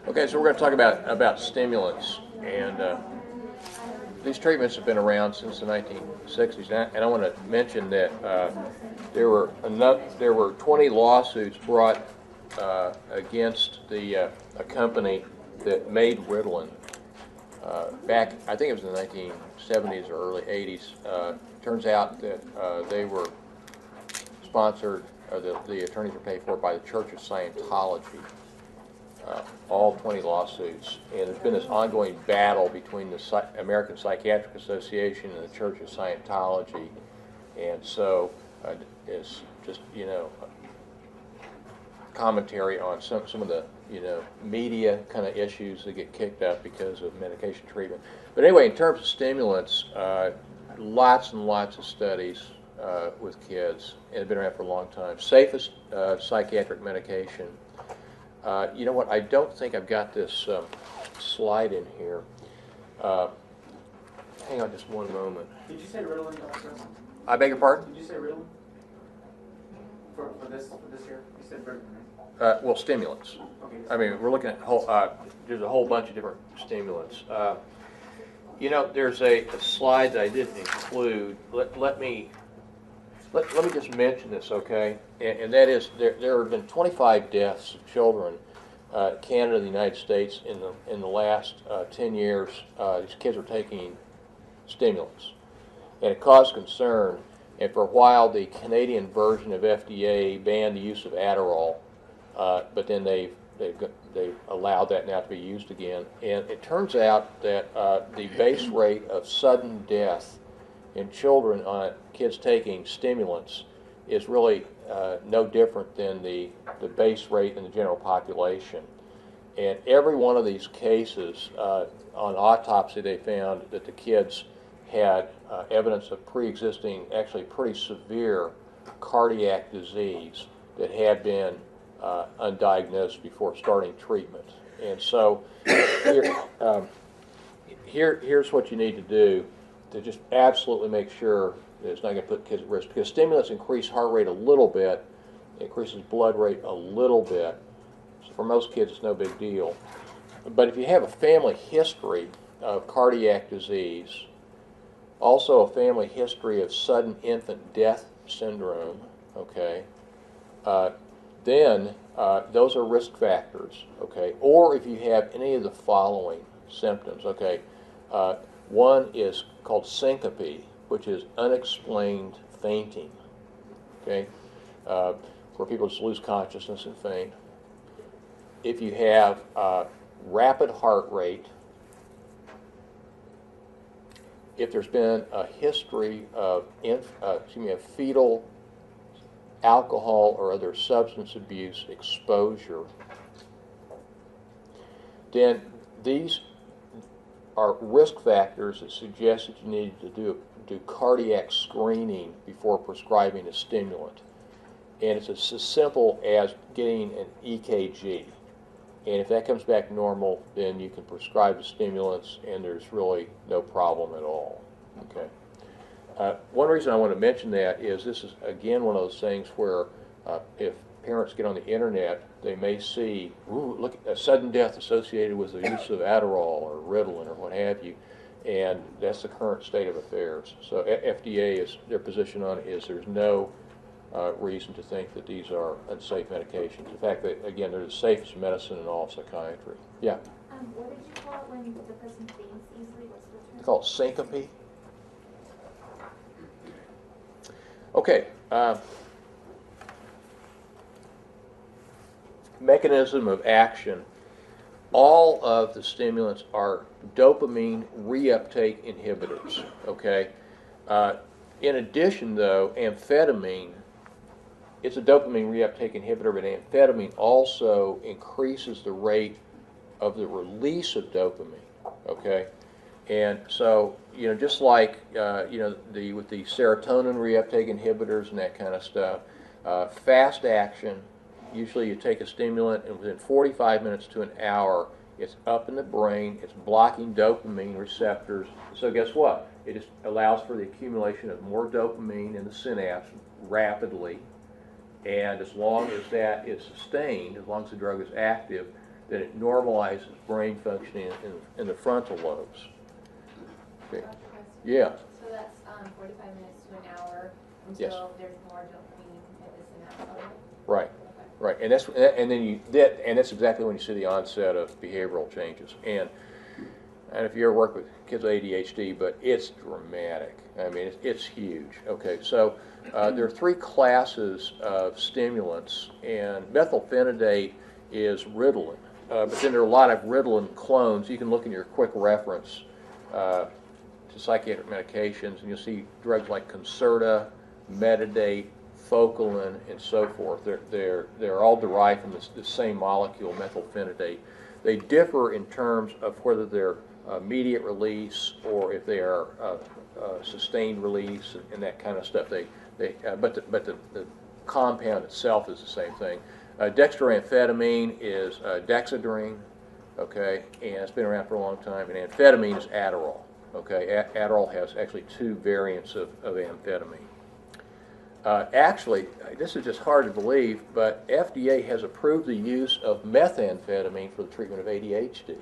Okay, so we're going to talk about stimulants, and these treatments have been around since the 1960s. And I want to mention that there were 20 lawsuits brought against a company that made Ritalin back, I think it was in the 1970s or early 80s. Turns out that they were sponsored, or the attorneys were paid for by the Church of Scientology. All 20 lawsuits, and there's been this ongoing battle between the American Psychiatric Association and the Church of Scientology, and so it's just, commentary on some of the, media kind of issues that get kicked up because of medication treatment. But anyway, in terms of stimulants, lots and lots of studies with kids, and have been around for a long time. Safest psychiatric medication. You know what? I don't think I've got this slide in here. Hang on just one moment. Did you say Ritalin also? I beg your pardon? Did you say Ritalin? For this here? You said Ritalin, right? Well, stimulants. Okay. I mean, we're looking at there's a whole bunch of different stimulants. There's a slide that I didn't include. Let me just mention this, okay? And that is, there have been 25 deaths of children, Canada and the United States, in the last 10 years. These kids are taking stimulants, and it caused concern. And for a while, the Canadian version of FDA banned the use of Adderall, but then they've allowed that now to be used again. And it turns out that the base rate of sudden death in children on kids taking stimulants is really no different than the base rate in the general population. And every one of these cases, on autopsy, they found that the kids had evidence of pre-existing, actually pretty severe cardiac disease that had been undiagnosed before starting treatment. And so here's what you need to do to just absolutely make sure that it's not going to put kids at risk, because stimulants increase heart rate a little bit, increases blood rate a little bit. So for most kids, it's no big deal. But if you have a family history of cardiac disease, also a family history of sudden infant death syndrome, okay, then those are risk factors, okay? Or if you have any of the following symptoms, okay? One is called syncope, which is unexplained fainting, okay? Where people just lose consciousness and faint. If you have rapid heart rate, if there's been a history of fetal alcohol or other substance abuse exposure, then these are risk factors that suggest that you need to do cardiac screening before prescribing a stimulant. And it's as simple as getting an EKG. And if that comes back normal, then you can prescribe the stimulants, and there's really no problem at all. Okay. One reason I want to mention that is this is, again, one of those things where if parents get on the internet, they may see, ooh, look, a sudden death associated with the use of Adderall or Ritalin or what have you, and that's the current state of affairs. So FDA, their position on it is there's no reason to think that these are unsafe medications. In fact, again, they're the safest medicine in all psychiatry. Yeah? What did you call it when the person faints easily? What's the term? It's called syncope. Okay. Mechanism of action. All of the stimulants are dopamine reuptake inhibitors. Okay. In addition, though, amphetamine, it's a dopamine reuptake inhibitor, but amphetamine also increases the rate of the release of dopamine. Okay. And so, just like, with the serotonin reuptake inhibitors and that kind of stuff, fast action, usually you take a stimulant and within 45 minutes to an hour, It's up in the brain. It's blocking dopamine receptors. So guess what? It just allows for the accumulation of more dopamine in the synapse rapidly. And as long as that is sustained, as long as the drug is active, then it normalizes brain functioning in the frontal lobes. Okay. Yeah. So that's 45 minutes to an hour Yes. until there's more dopamine at the synapse level? Right. Okay. Right, and that's exactly when you see the onset of behavioral changes. And if you ever work with kids with ADHD, but it's dramatic. I mean, it's huge. Okay, so there are 3 classes of stimulants, and methylphenidate is Ritalin. But then there are a lot of Ritalin clones. You can look in your quick reference to psychiatric medications, and you'll see drugs like Concerta, Metadate, Focalin, and so forth. They're all derived from the same molecule, methylphenidate. They differ in terms of whether they're immediate release or if they are sustained release and that kind of stuff. But the compound itself is the same thing. Dextroamphetamine is Dexedrine, okay, and it's been around for a long time. And amphetamine is Adderall, okay. Adderall has actually 2 variants of amphetamine. Actually, this is just hard to believe, but FDA has approved the use of methamphetamine for the treatment of ADHD.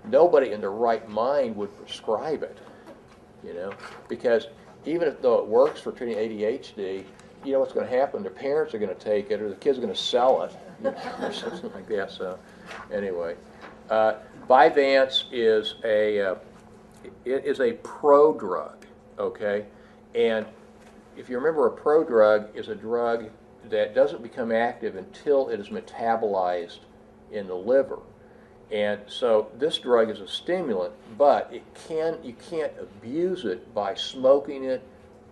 Nobody in their right mind would prescribe it, you know, because even though it works for treating ADHD, you know what's going to happen? Their parents are going to take it, or the kids are going to sell it, you know, or something like that. So, anyway, Vyvanse is a prodrug, okay, and if you remember, a prodrug is a drug that doesn't become active until it is metabolized in the liver. And so this drug is a stimulant, but you can't abuse it by smoking it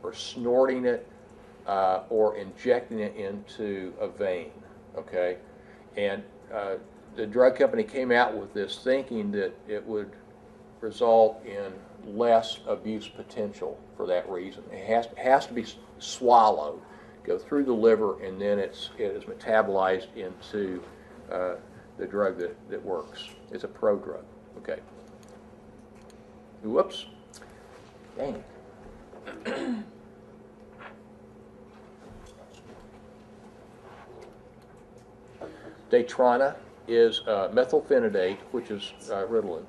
or snorting it or injecting it into a vein, okay? And the drug company came out with this thinking that it would result in less abuse potential for that reason. It has to be swallowed, go through the liver, and then it is metabolized into the drug that works. It's a prodrug. Okay. Whoops. Dang it. Daytrana is methylphenidate, which is Ritalin,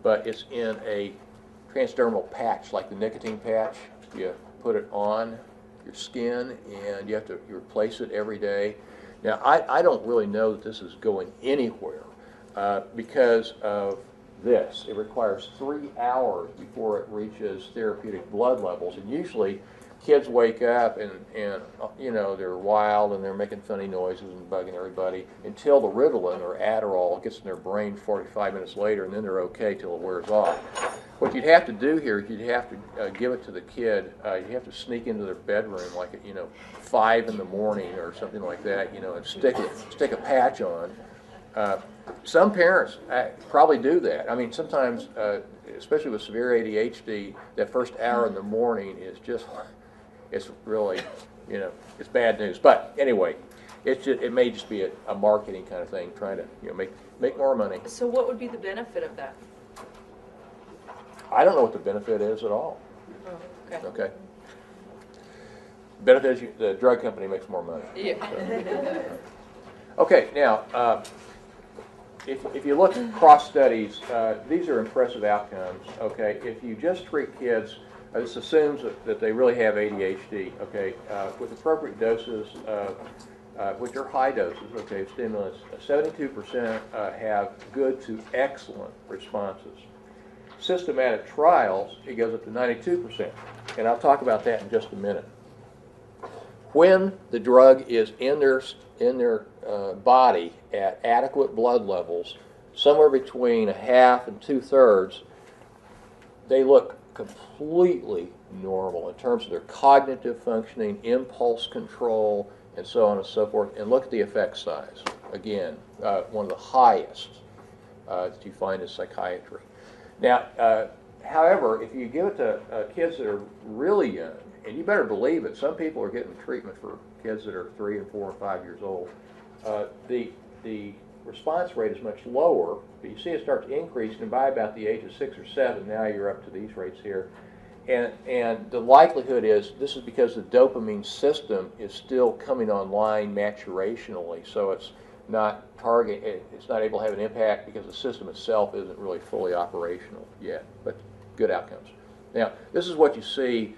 but it's in a transdermal patch, like the nicotine patch. You put it on your skin, and you have to replace it every day. Now, I don't really know that this is going anywhere because of this. It requires 3 hours before it reaches therapeutic blood levels, and usually kids wake up and you know, they're wild and they're making funny noises and bugging everybody until the Ritalin or Adderall gets in their brain 45 minutes later, and then they're okay till it wears off. What you'd have to do here is you'd have to give it to the kid. You have to sneak into their bedroom, like at, you know, 5 in the morning or something like that, you know, and stick a patch on. Some parents probably do that. I mean, sometimes, especially with severe ADHD, that first hour in the morning is just, it's really, you know, it's bad news. But anyway, it may just be a marketing kind of thing, trying to, you know, make more money. So what would be the benefit of that? I don't know what the benefit is at all. Oh, okay. Okay. Benefit is the drug company makes more money. Yeah. Okay, now, if you look at cross studies, these are impressive outcomes. Okay, if you just treat kids, this assumes that they really have ADHD. Okay, with appropriate doses, which are high doses, okay, stimulants, 72% have good to excellent responses. Systematic trials, it goes up to 92%, and I'll talk about that in just a minute. When the drug is in their body at adequate blood levels, somewhere between 1/2 and 2/3, they look completely normal in terms of their cognitive functioning, impulse control, and so on and so forth. And look at the effect size. Again, one of the highest that you find in psychiatry. Now, however, if you give it to kids that are really young, and you better believe it, some people are getting treatment for kids that are 3 and 4 and 5 years old, the response rate is much lower, but you see it starts increasing, and by about the age of 6 or 7, now you're up to these rates here. And the likelihood is this is because the dopamine system is still coming online maturationally, so it's not it's not able to have an impact because the system itself isn't really fully operational yet, but good outcomes. Now, this is what you see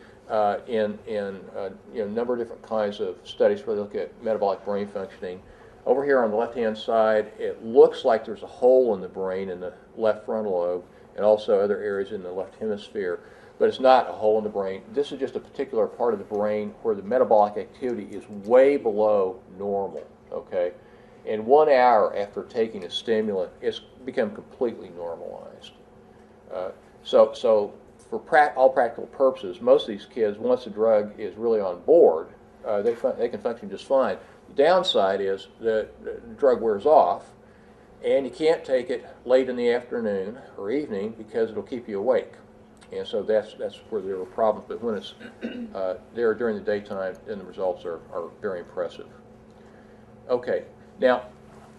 in a number of different kinds of studies where they look at metabolic brain functioning. Over here on the left-hand side, it looks like there's a hole in the brain in the left frontal lobe and also other areas in the left hemisphere, but it's not a hole in the brain. This is just a particular part of the brain where the metabolic activity is way below normal, okay? In 1 hour after taking a stimulant, it's become completely normalized. So for all practical purposes, most of these kids, once the drug is really on board, they can function just fine. The downside is that the drug wears off, and you can't take it late in the afternoon or evening because it'll keep you awake. And so that's where there were problems. But when it's there during the daytime, then the results are very impressive. Okay, now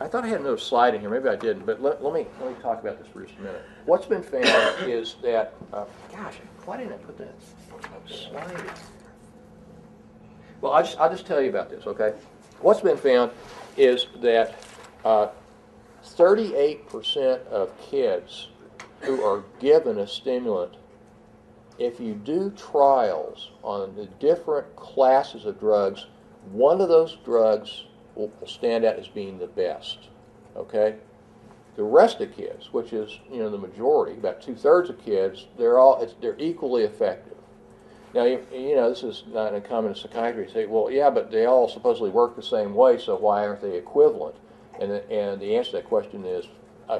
I thought I had another slide in here. Maybe I didn't, but let me talk about this for just a minute. What's been found is that gosh, why didn't I put that slide in? Well, I'll just tell you about this. Okay, what's been found is that 38% of kids who are given a stimulant, if you do trials on the different classes of drugs, one of those drugs will stand out as being the best, okay? The rest of kids, which is the majority, about 2/3 of kids, they're equally effective. Now this is not uncommon in psychiatry to say, well, yeah, but they all supposedly work the same way, so why aren't they equivalent? And the answer to that question is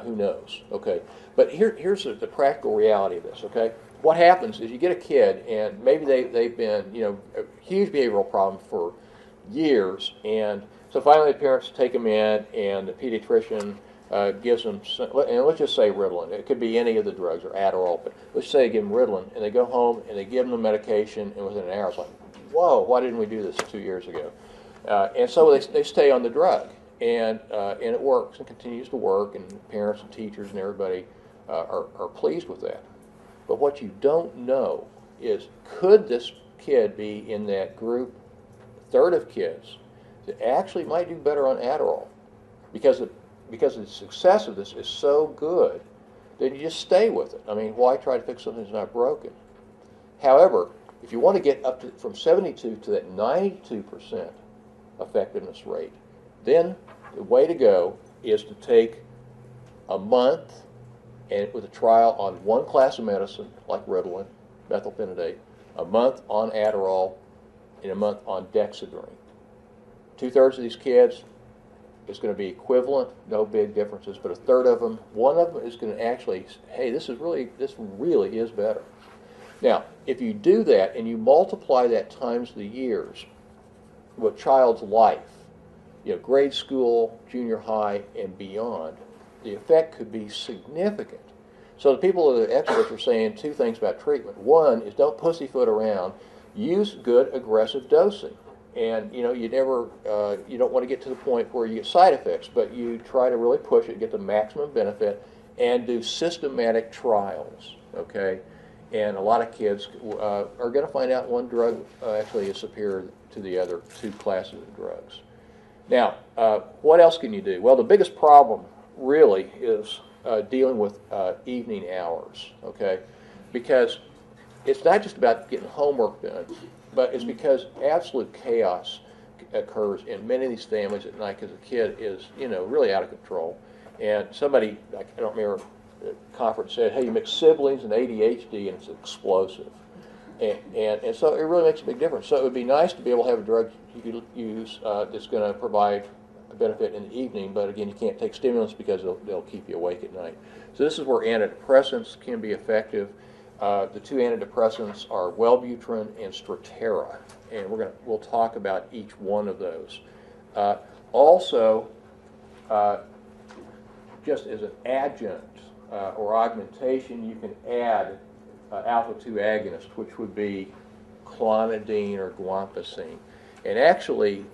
who knows, okay? But here's the practical reality of this, okay? What happens is you get a kid, and maybe they've been, a huge behavioral problem for years, and so finally the parents take them in, and the pediatrician gives them, and let's just say Ritalin. It could be any of the drugs, or Adderall, but let's say they give them Ritalin, and they go home, and they give them the medication, and within an hour it's like, whoa, why didn't we do this 2 years ago? And so they stay on the drug, and it works, and continues to work, and parents and teachers and everybody are pleased with that. But what you don't know is, could this kid be in that group, third of kids, that actually might do better on Adderall? Because the success of this is so good that you just stay with it. I mean, why try to fix something that's not broken? However, if you want to get up to from 72 to that 92% effectiveness rate, then the way to go is to take a month and with a trial on one class of medicine, like Ritalin, methylphenidate, a month on Adderall, and a month on Dexedrine. 2/3 of these kids is going to be equivalent, no big differences, but 1/3 of them, one of them is going to actually, hey, this really is better. Now, if you do that and you multiply that times the years, with a child's life, grade school, junior high, and beyond, the effect could be significant. So the people, the experts, are saying two things about treatment. One is don't pussyfoot around. Use good aggressive dosing. And you don't want to get to the point where you get side effects, but you try to really push it, get the maximum benefit, and do systematic trials, okay? And a lot of kids are going to find out one drug actually is superior to the other two classes of drugs. Now, what else can you do? Well, the biggest problem really is dealing with evening hours, okay? Because it's not just about getting homework done, but it's because absolute chaos occurs in many of these families at night because the kid is, really out of control. And somebody, I don't remember, at the conference said, hey, you mix siblings and ADHD and it's explosive. And so it really makes a big difference. So it would be nice to be able to have a drug you could use that's going to provide a benefit in the evening, but again, you can't take stimulants because they'll keep you awake at night. So this is where antidepressants can be effective. The two antidepressants are Wellbutrin and Strattera, and we'll talk about each one of those. Also, just as an adjunct or augmentation, you can add alpha-2 agonist, which would be clonidine or guanfacine. And actually,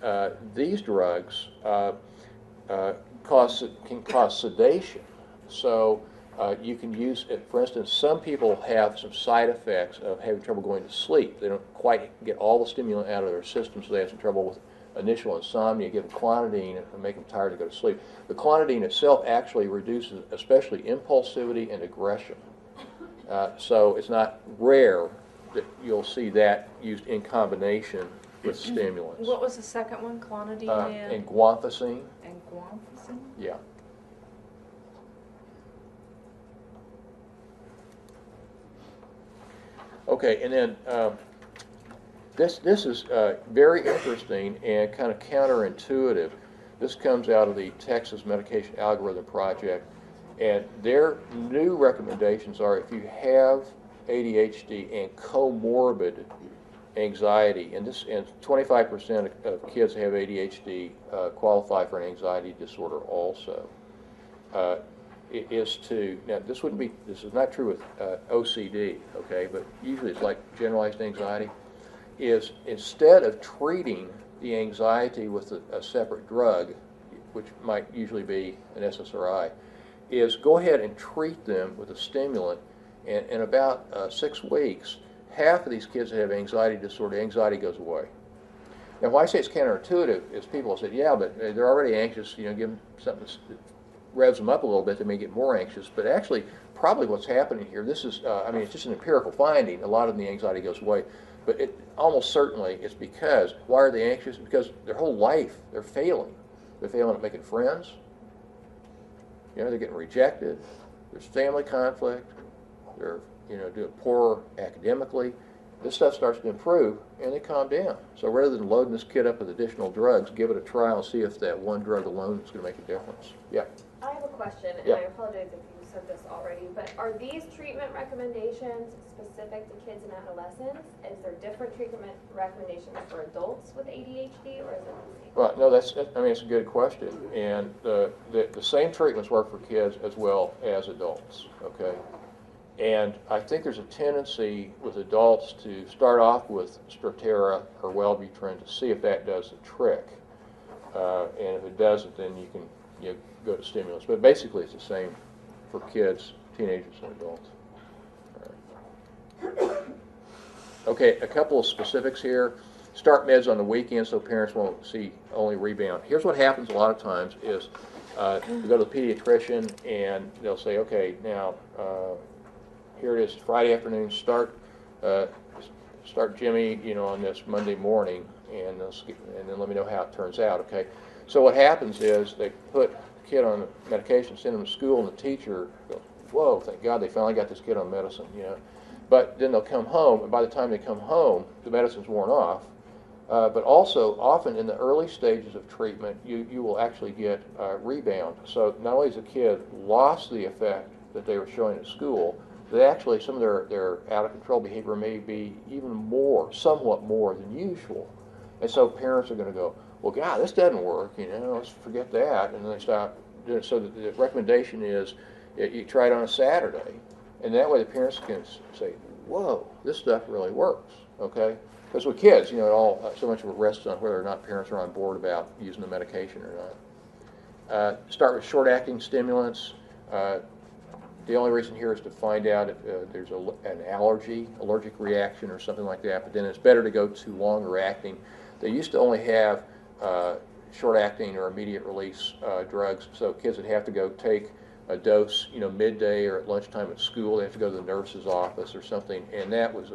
these drugs can cause sedation. So you can use it. For instance, some people have some side effects of having trouble going to sleep. They don't quite get all the stimulant out of their system, so they have some trouble with initial insomnia. Give them clonidine and make them tired to go to sleep. The clonidine itself actually reduces especially impulsivity and aggression. So it's not rare that you'll see that used in combination with stimulants. What was the second one? Clonidine And guanfacine, and guanfacine? yeah. Okay, and then this is very interesting and kind of counterintuitive. This comes out of the Texas Medication Algorithm Project, and their new recommendations are if you have ADHD and comorbid anxiety, and 25% of kids that have ADHD qualify for an anxiety disorder also. Is to, now this is not true with OCD, okay, but usually it's like generalized anxiety, is instead of treating the anxiety with a separate drug, which might usually be an SSRI, is go ahead and treat them with a stimulant, and in about 6 weeks, half of these kids that have anxiety disorder, anxiety goes away. Now, why I say it's counterintuitive is people have said, yeah, but they're already anxious, you know, give them something that revs them up a little bit, they may get more anxious. But actually, probably what's happening here, this is, I mean, it's just an empirical finding. A lot of the anxiety goes away. But it almost certainly it's because, why are they anxious? Because their whole life, they're failing. They're failing at making friends. You know, they're getting rejected. There's family conflict. They're, you know, doing poor academically. This stuff starts to improve, and they calm down. So rather than loading this kid up with additional drugs, give it a trial and see if that one drug alone is going to make a difference. Yeah. I have a question, and Yeah. I apologize if you said this already, but are these treatment recommendations specific to kids and adolescents? Is there different treatment recommendations for adults with ADHD, or is it the same? Well, no, I mean, it's a good question. And the same treatments work for kids as well as adults, okay? And I think there's a tendency with adults to start off with Strattera or Wellbutrin to see if that does the trick. And if it doesn't, then you can go to stimulants. But basically, it's the same for kids, teenagers, and adults. All right. Okay, a couple of specifics here. Start meds on the weekend so parents won't see only rebound. Here's what happens a lot of times is you go to the pediatrician and they'll say, okay, now here it is Friday afternoon, start Jimmy, you know, on this Monday morning, and then let me know how it turns out, okay? So what happens is they put the kid on medication, send him to school, and the teacher goes, whoa, thank God they finally got this kid on medicine, you know. But then they'll come home, and by the time they come home, the medicine's worn off. But also, often in the early stages of treatment, you will actually get rebound. So not only has the kid lost the effect that they were showing at school, but actually some of their out-of-control behavior may be even more, somewhat more than usual. And so parents are going to go, well, God, this doesn't work, you know, let's forget that. And then they stop doing it. So the recommendation is you try it on a Saturday. And that way the parents can say, whoa, this stuff really works, okay? Because with kids, you know, it all so much of it rests on whether or not parents are on board about using the medication or not. Start with short-acting stimulants. The only reason here is to find out if there's an allergic reaction or something like that, but then it's better to go to longer-acting. They used to only have short-acting or immediate-release drugs, so kids would have to go take a dose, you know, midday or at lunchtime at school. They have to go to the nurse's office or something, and that was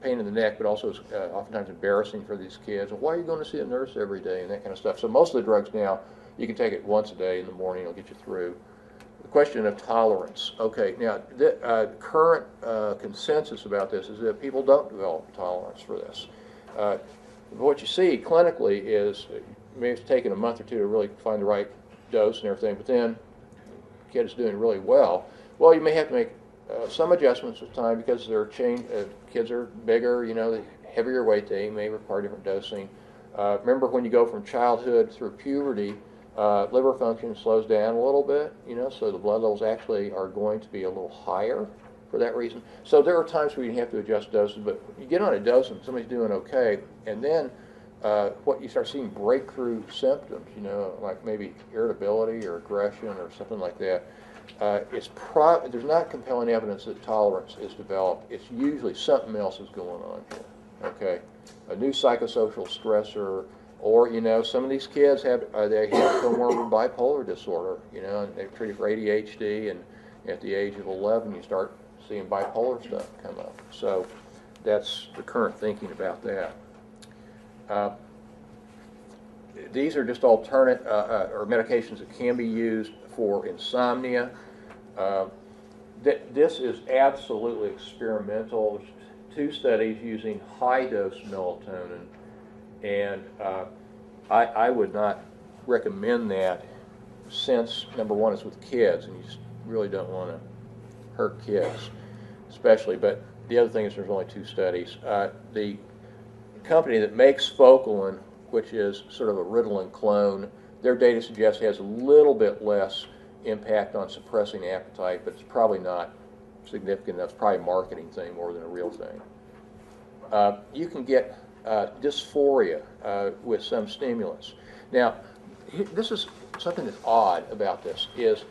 pain in the neck, but also oftentimes embarrassing for these kids. Well, why are you going to see a nurse every day and that kind of stuff? So most of the drugs now, you can take it once a day in the morning. It'll get you through. The question of tolerance. Okay, now the current consensus about this is that people don't develop tolerance for this. What you see clinically is maybe it's taken a month or two to really find the right dose and everything, but then the kid is doing really well. Well, you may have to make some adjustments with time because kids are bigger, you know, heavier weight, they may require different dosing. Remember, when you go from childhood through puberty, liver function slows down a little bit, you know, so the blood levels actually are going to be a little higher for that reason. So there are times where you have to adjust doses, but you get on a dose and somebody's doing okay, and then what you start seeing breakthrough symptoms, you know, like maybe irritability or aggression or something like that, there's not compelling evidence that tolerance is developed. It's usually something else is going on here, okay? A new psychosocial stressor, or, you know, some of these kids have comorbid bipolar disorder, you know, and they're treated for ADHD, and at the age of 11, you start seeing bipolar stuff come up. So that's the current thinking about that. These are just alternate or medications that can be used for insomnia. This is absolutely experimental. There's 2 studies using high-dose melatonin, and I would not recommend that, since, number one, it's with kids, and you just really don't want to hurt kids, especially. But the other thing is there's only 2 studies. The company that makes Focalin, which is sort of a Ritalin clone, their data suggests it has a little bit less impact on suppressing appetite, but it's probably not significant enough. It's probably a marketing thing more than a real thing. You can get dysphoria with some stimulants. Now, this is something that's odd about this, is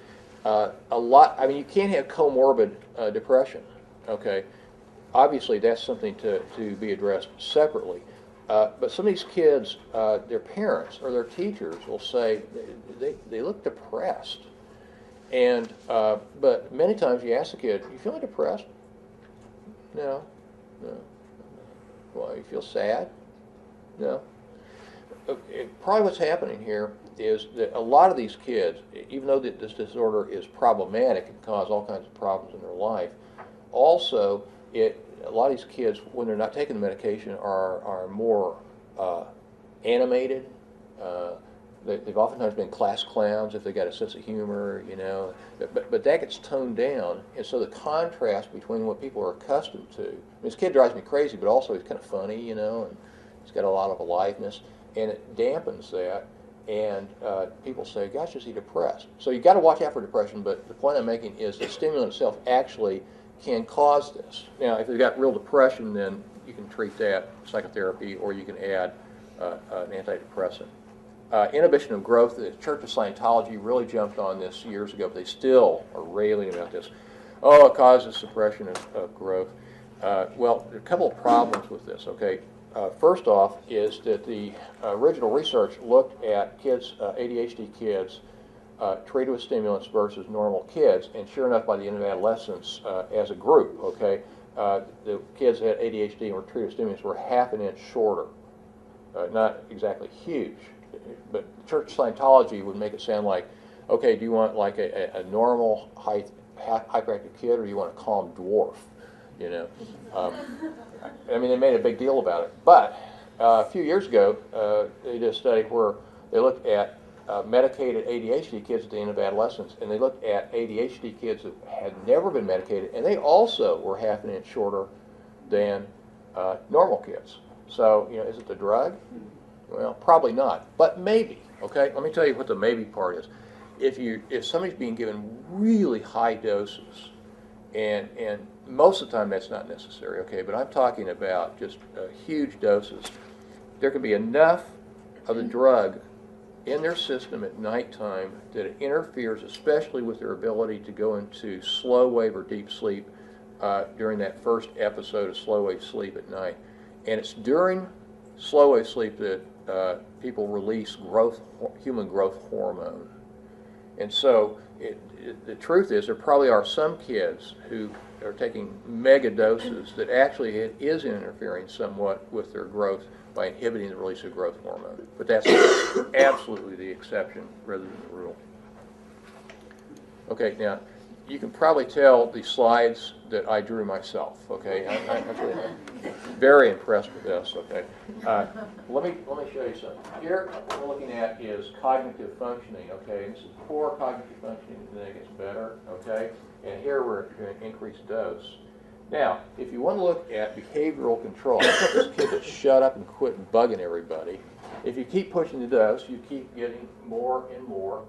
I mean, you can't have comorbid depression, okay? Obviously, that's something to be addressed separately. But some of these kids, their parents or their teachers will say they look depressed. And, but many times you ask the kid, you feeling depressed? No. Well, you feel sad? No. Probably what's happening here is that a lot of these kids, even though this disorder is problematic and cause all kinds of problems in their life, also a lot of these kids, when they're not taking the medication, are more animated. They've oftentimes been class clowns if they've got a sense of humor, you know. But that gets toned down, and so the contrast between what people are accustomed to. I mean, this kid drives me crazy, but also he's kind of funny, you know, and he's got a lot of aliveness, and it dampens that. And people say, gosh, is he depressed? So you've got to watch out for depression, but the point I'm making is the stimulant itself actually can cause this. Now, if they've got real depression, then you can treat that, psychotherapy, or you can add an antidepressant. Inhibition of growth, the Church of Scientology really jumped on this years ago, but they still are railing about this. Oh, it causes suppression of growth. Well, there are a couple of problems with this, okay? First off is that the original research looked at kids, ADHD kids, treated with stimulants versus normal kids, and sure enough, by the end of adolescence, as a group, okay, the kids that had ADHD and were treated with stimulants were half an inch shorter. Not exactly huge, but Church Scientology would make it sound like, okay, do you want like a normal hyperactive kid, or do you want a calm dwarf? You know, I mean, they made a big deal about it. But a few years ago, they did a study where they looked at medicated ADHD kids at the end of adolescence, and they looked at ADHD kids that had never been medicated, and they also were half an inch shorter than normal kids. So, you know, is it the drug? Well, probably not, but maybe. Okay, let me tell you what the maybe part is. If somebody's being given really high doses, and most of the time that's not necessary, okay, but I'm talking about just huge doses, there can be enough of the drug in their system at nighttime that it interferes, especially with their ability to go into slow wave or deep sleep during that first episode of slow wave sleep at night. And it's during slow wave sleep that people release human growth hormone. And so the truth is there probably are some kids who are taking mega doses that actually it is interfering somewhat with their growth by inhibiting the release of growth hormone. But that's absolutely the exception rather than the rule. Okay, now you can probably tell the slides that I drew myself, okay? I'm really very impressed with this, okay? Let me show you something. Here, what we're looking at is cognitive functioning, okay? This is poor cognitive functioning, and then it gets better, okay? And here we're going to increase dose. Now, if you want to look at behavioral control, I want this kid to shut up and quit bugging everybody. If you keep pushing the dose, you keep getting more and more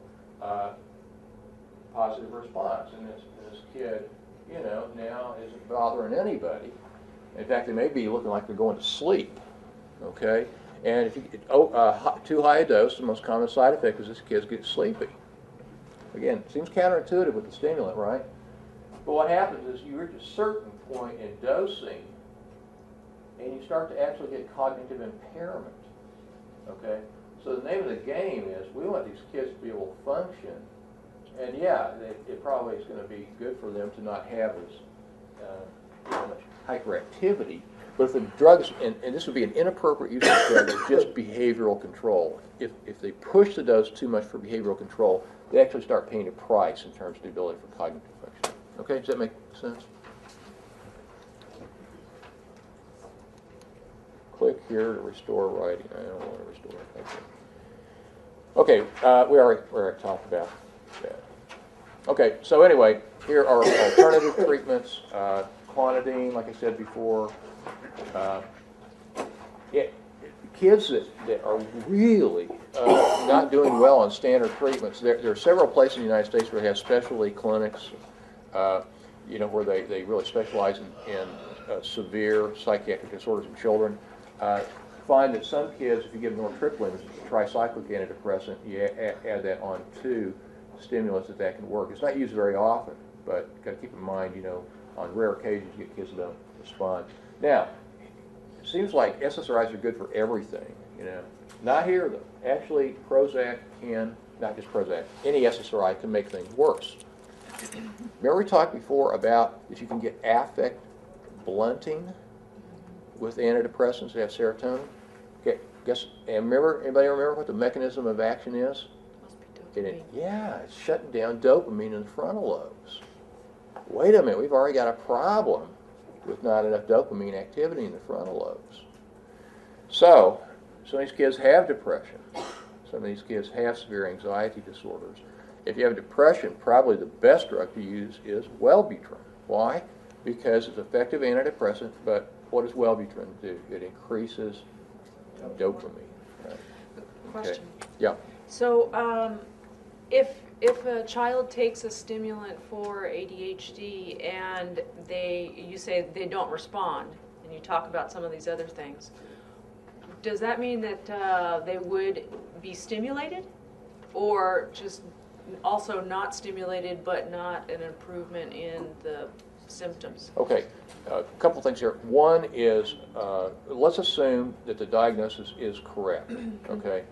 positive response. And this kid, you know, now isn't bothering anybody. In fact, they may be looking like they're going to sleep, okay? And if you get too high a dose, the most common side effect is this kids get sleepy. Again, it seems counterintuitive with the stimulant, right? But what happens is you reach a certain point in dosing, and you start to actually get cognitive impairment. Okay? So the name of the game is we want these kids to be able to function. And yeah, it probably is going to be good for them to not have as much hyperactivity. But if the drugs, and this would be an inappropriate use of the drug, is just behavioral control. If they push the dose too much for behavioral control, they actually start paying a price in terms of the ability for cognitive function. Okay, does that make sense? Click here to restore writing. I don't want to restore it. Okay, we already talked about that. Okay, so anyway, here are alternative treatments. Clonidine, like I said before. Kids that are really not doing well on standard treatments, there are several places in the United States where they have specialty clinics, where they really specialize in severe psychiatric disorders in children. Find that some kids, if you give them nortriptyline, which is a tricyclic antidepressant, you add that on to stimulants that can work. It's not used very often, but got to keep in mind, on rare occasions you get kids that don't respond. Now, it seems like SSRIs are good for everything, Not here, though. Actually, Prozac can, not just Prozac, any SSRI can make things worse. Remember we talked before about that you can get affect blunting with antidepressants that have serotonin? Okay, anybody remember what the mechanism of action is? Must be dopamine. Yeah, it's shutting down dopamine in the frontal lobes. Wait a minute, we've already got a problem with not enough dopamine activity in the frontal lobes. So, some of these kids have depression. Some of these kids have severe anxiety disorders. If you have depression, probably the best drug to use is Wellbutrin. Why? Because it's an effective antidepressant, but what does Wellbutrin do? It increases dopamine. Right? Question. Okay. Yeah. So, if a child takes a stimulant for ADHD and you say they don't respond, and you talk about some of these other things, does that mean that they would be stimulated, or just also not stimulated but not an improvement in the symptoms? Okay, a couple things here. One is, let's assume that the diagnosis is correct, okay?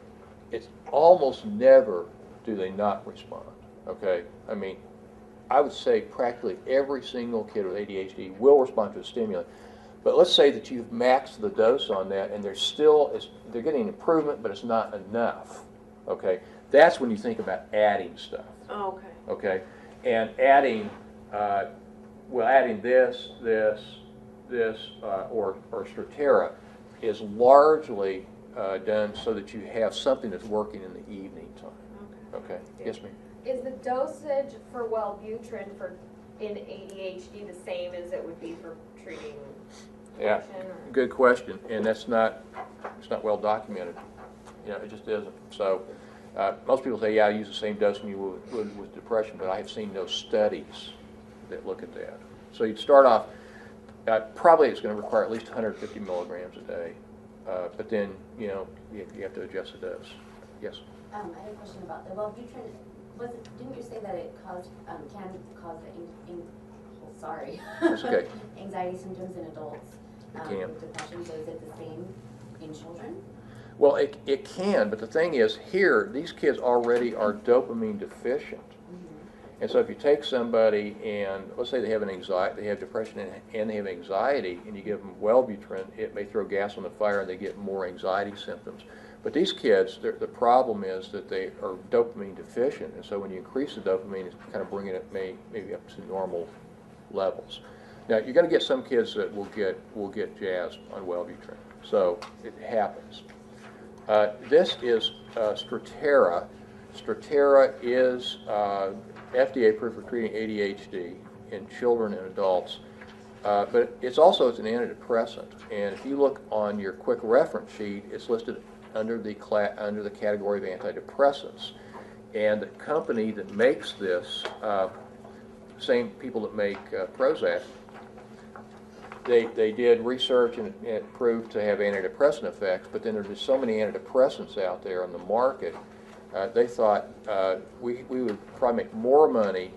It's almost never do they not respond, okay? I mean, I would say practically every single kid with ADHD will respond to a stimulant. But let's say that you've maxed the dose on that and they're getting improvement, but it's not enough, okay? That's when you think about adding stuff. Oh, okay. Okay, and adding, adding this, or Strattera is largely done so that you have something that's working in the evening time. Okay, yes, ma'am. Is the dosage for Wellbutrin in ADHD the same as it would be for treating Yeah, depression? Or? good question, and it's not well documented. It just isn't. So most people say, yeah, I use the same dose when you would with depression, but I have seen no studies that look at that. So you'd start off, probably it's going to require at least 150 milligrams a day, but then, you have to adjust the dose. Yes? I have a question about the Wellbutrin. Didn't you say that it can cause That's okay. anxiety symptoms in adults can. with depression? So is it the same in children? Well, it can, but the thing is, here, these kids already are dopamine deficient. Mm-hmm. And so if you take somebody and, let's say they have they have depression and they have anxiety, and you give them Wellbutrin, it may throw gas on the fire and they get more anxiety symptoms. But these kids, the problem is that they are dopamine deficient, and so when you increase the dopamine, it's kind of bringing it maybe up to normal levels. Now, you're going to get some kids that will get jazzed on Wellbutrin, so it happens. This is Strattera. Strattera is FDA approved for treating ADHD in children and adults, but it's an antidepressant. And if you look on your quick reference sheet, it's listed under the category of antidepressants. And the company that makes this, same people that make Prozac, they did research and it proved to have antidepressant effects, but then there's just so many antidepressants out there on the market, they thought we would probably make more money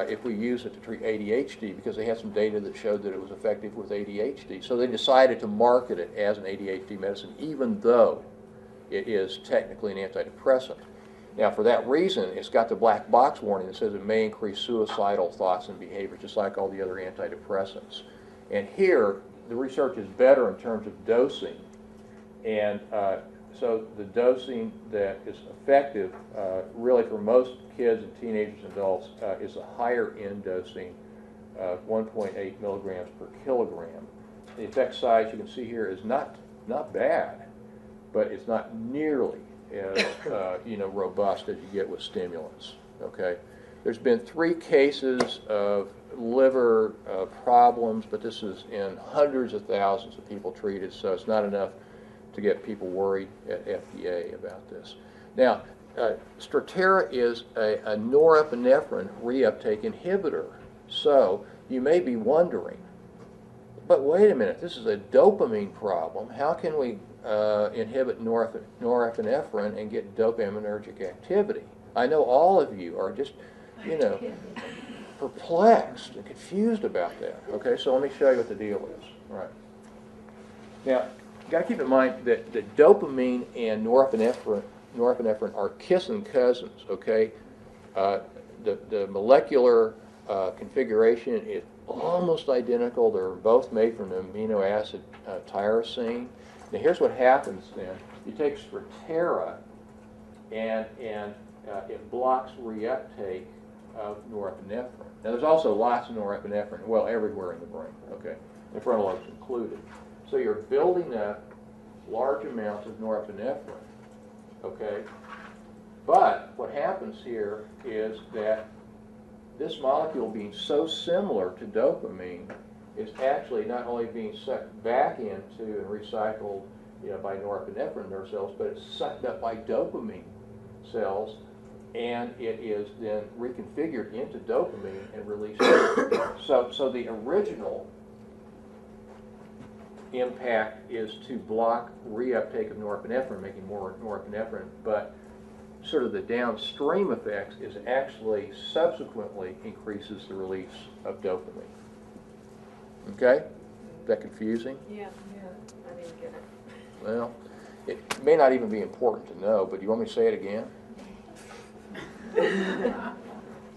if we use it to treat ADHD, because they had some data that showed that it was effective with ADHD. So they decided to market it as an ADHD medicine, even though it is technically an antidepressant. Now, for that reason, it's got the black box warning that says it may increase suicidal thoughts and behavior, just like all the other antidepressants. And here, the research is better in terms of dosing. And so the dosing that is effective, really for most kids and teenagers and adults, is a higher end dosing of 1.8 milligrams per kilogram. The effect size you can see here is not bad, but it's not nearly as robust as you get with stimulants. Okay, there's been 3 cases of liver problems, but this is in hundreds of thousands of people treated, so it's not enough to get people worried at FDA about this. Now, Strattera is a norepinephrine reuptake inhibitor, so you may be wondering, but wait a minute, this is a dopamine problem. How can we inhibit norepinephrine and get dopaminergic activity? I know all of you are just, perplexed and confused about that. Okay, so let me show you what the deal is. All right. Now, you got to keep in mind that the dopamine and norepinephrine are kissing cousins. Okay, the molecular configuration is almost identical. They're both made from the amino acid tyrosine. Now, here's what happens then. You take Strattera, and it blocks reuptake of norepinephrine. Now, there's also lots of norepinephrine, well, everywhere in the brain, okay, the frontal lobes included. So you're building up large amounts of norepinephrine, okay? But what happens here is that this molecule, being so similar to dopamine, is actually not only being sucked back into and recycled by norepinephrine nerve cells, but it's sucked up by dopamine cells, and it is then reconfigured into dopamine and released. So the original impact is to block reuptake of norepinephrine, making more norepinephrine, but sort of the downstream effects is actually subsequently increases the release of dopamine. Okay? Is that confusing? Yeah, I didn't get it. Well, it may not even be important to know, but do you want me to say it again?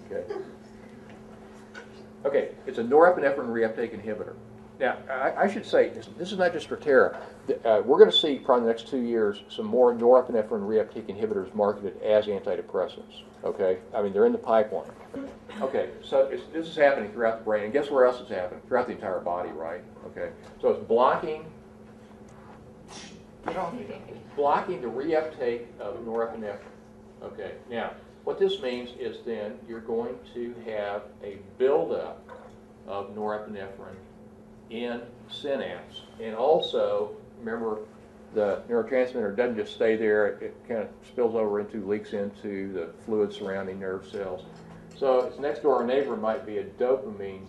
Okay. Okay, it's a norepinephrine reuptake inhibitor. Now, I should say, this is not just Strattera. We're going to see, probably in the next 2 years, some more norepinephrine reuptake inhibitors marketed as antidepressants. Okay? I mean, they're in the pipeline. Okay, so this is happening throughout the brain, and guess where else it's happening? Throughout the entire body, right? Okay, so it's blocking the reuptake of norepinephrine. Okay, now, what this means is then you're going to have a buildup of norepinephrine in synapse. And also, remember, the neurotransmitter doesn't just stay there, it kind of spills over leaks into the fluid surrounding nerve cells. So its next door neighbor might be a dopamine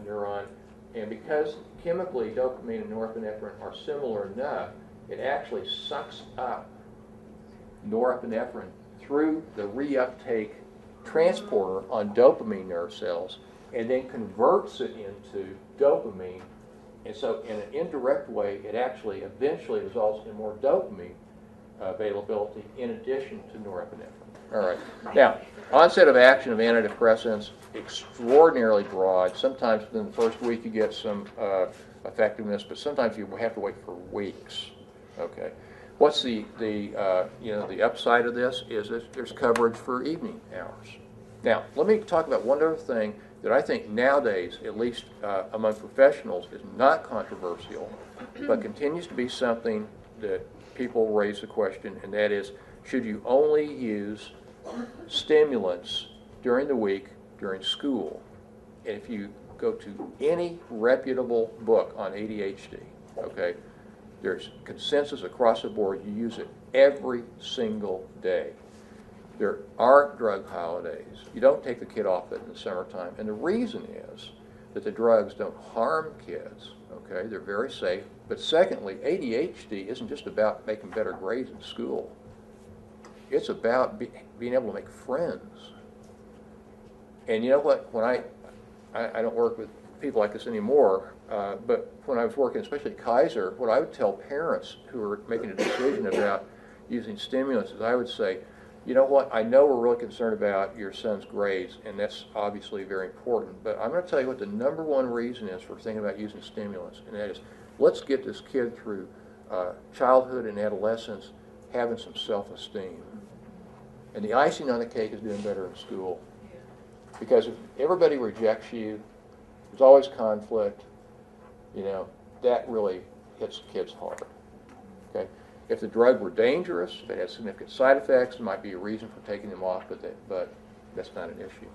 neuron, and because chemically dopamine and norepinephrine are similar enough, it actually sucks up norepinephrine through the reuptake transporter on dopamine nerve cells, and then converts it into dopamine. And so in an indirect way, it actually eventually results in more dopamine availability in addition to norepinephrine. All right. Now, onset of action of antidepressants, extraordinarily broad. Sometimes within the first week you get some effectiveness, but sometimes you have to wait for weeks. Okay. What's the upside of this is that there's coverage for evening hours. Now, let me talk about one other thing that I think nowadays, at least among professionals, is not controversial, but continues to be something that people raise the question, and that is, should you only use stimulants during the week during school? And if you go to any reputable book on ADHD, okay, there's consensus across the board, you use it every single day. There aren't drug holidays. You don't take the kid off it in the summertime. And the reason is that the drugs don't harm kids, okay? They're very safe. But secondly, ADHD isn't just about making better grades in school. It's about being able to make friends. And you know what, when I don't work with people like this anymore, but when I was working, especially at Kaiser, what I would tell parents who are making a decision about using stimulants is I would say, you know what, I know we're really concerned about your son's grades, and that's obviously very important, but I'm going to tell you what the number one reason is for thinking about using stimulants, and that is, let's get this kid through childhood and adolescence having some self-esteem. And the icing on the cake is doing better in school. Because if everybody rejects you, there's always conflict, you know, that really hits kids hard. Okay? If the drug were dangerous, if it had significant side effects, it might be a reason for taking them off, but that's not an issue.